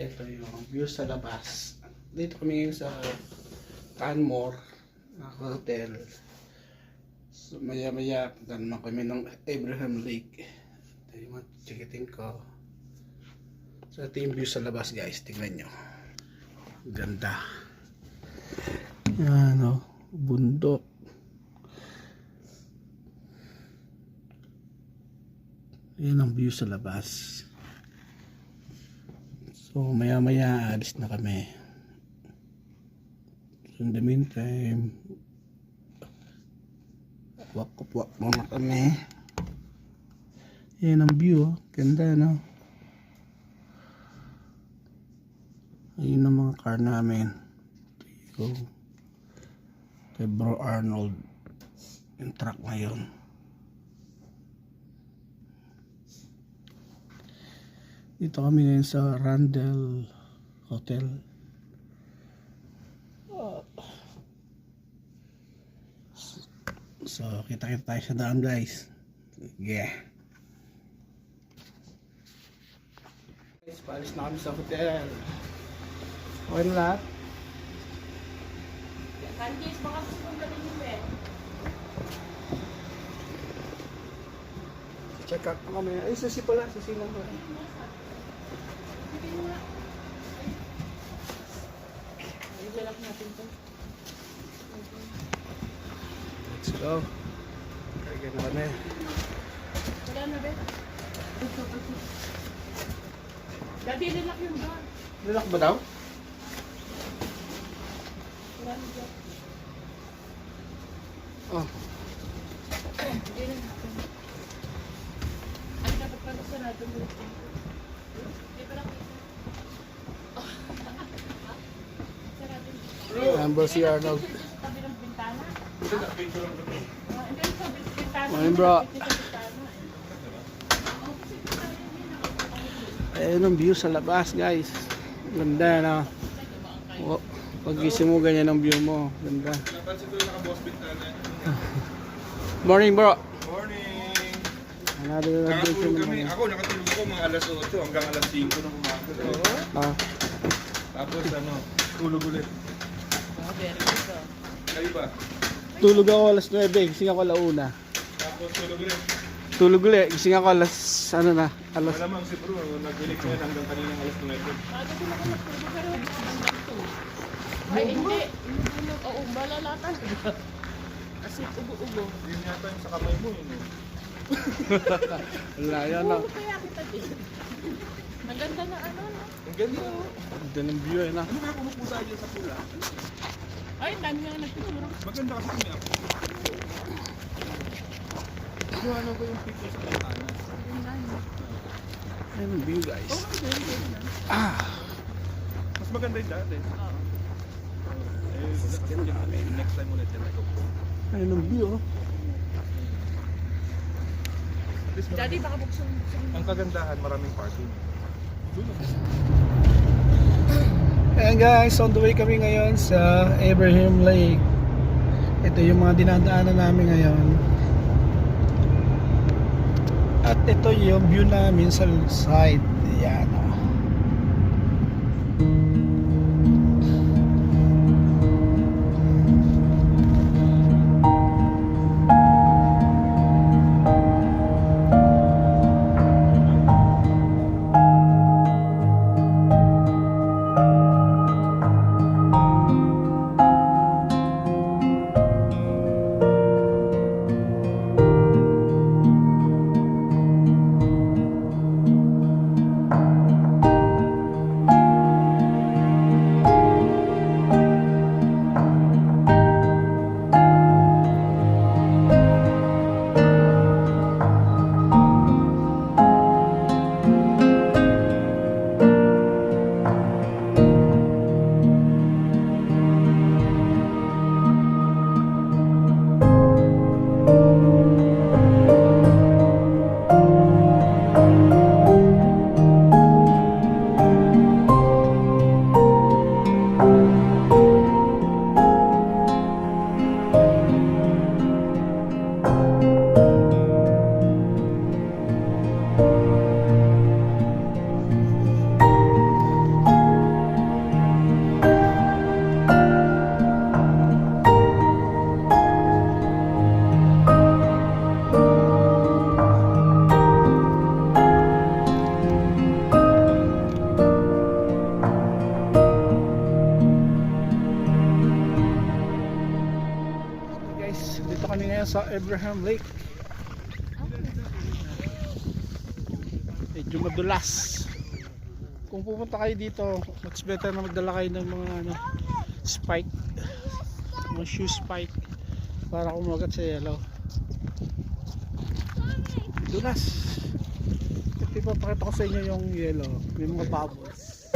ito yung view sa labas. Dito kami ngayon sa Canmore na hotel. So maya maya punta naman kami ng Abraham Lake. Ito yung chikiting ko. So ito yung view sa labas guys, tingnan nyo. Ganda. Yan o, bundok. Yan ang view sa labas. So maya maya alis na kami. So in the meantime, walk muna kami. Yan ang view, ganda no. Ayun ang mga car namin. Ito kay Bro Arnold yung truck ngayon. Dito kami ngayon sa Randall Hotel. So kita-kita tayo sa daan guys. Yeah. Guys, paalis na kami sa hotel. Okay na lahat? Candies, baka gusto kong gawin yung bed. Check out na kami. Ay, susi pala. Susi lang pala. Ibalak natin to. Let's go. Kaya na kami. Wala na, bed. Gabi, lilak yung bar. Nilak ba daw? Wala na dyan. Oh. Hindi na natin. Ay, dapat pala sarado mo. Hindi pala kita. Sarado mo. Number si Arnold. Sa tabi ng bintana. Hindi sa bintana. Morning, bro. Ayun ang view sa labas guys. Ganda na. Oh, pag-gising mo ganyan ang view mo. Ganda. Napansin ko yung naka-boss bintana. Morning bro. Morning! Another update Nakatulog naman. kami. Ako nakatulog ako mga alas 8 hanggang alas 5 na umaga. Ah, Tapos tulog ulit. Oh, very good. Kayo ba? tulog ako alas 9, gising ako alauna. Tapos tulog ulit. Tulog ulit, gising ako alas ano na, alas. Malamang si bro, nag-ulik na yan hanggang kaninang alas 9. Bago ko nakapagpuro pero ay hindi. Oo, malalatan. Kasi ubo-ubo. Yun yata yung sa kamay mo yun. Wala yan na. Ubo kaya kita din. Maganda na ano, no? Ang ganda oh. Ganda ng view eh na. Ano nga kumupo tayo dyan sa pula? Ay, dami nga nagtuturo. Maganda kasi kami ako. Ano ko yung picture sa bintana? Ayun ang view guys. Oh, very good na. Ah, Mas maganda yung dati. Oo. Next time ulit yan ako. ayun ang view oh. At least Daddy, baka buksan. ang kagandahan, maraming parking. Ayan guys, on the way kami ngayon sa Abraham Lake. Ito yung mga dinadaanan namin ngayon. At ito yung view namin sa side. Ayan oh. Abraham Lake. Medyo madulas. Kung pupunta kayo dito, mas better na magdala kayo ng mga ano, spike, mga shoe spike para kumagat sa yellow. Dulas. Ito ipapakita ko sa inyo yung yellow, may mga bubbles.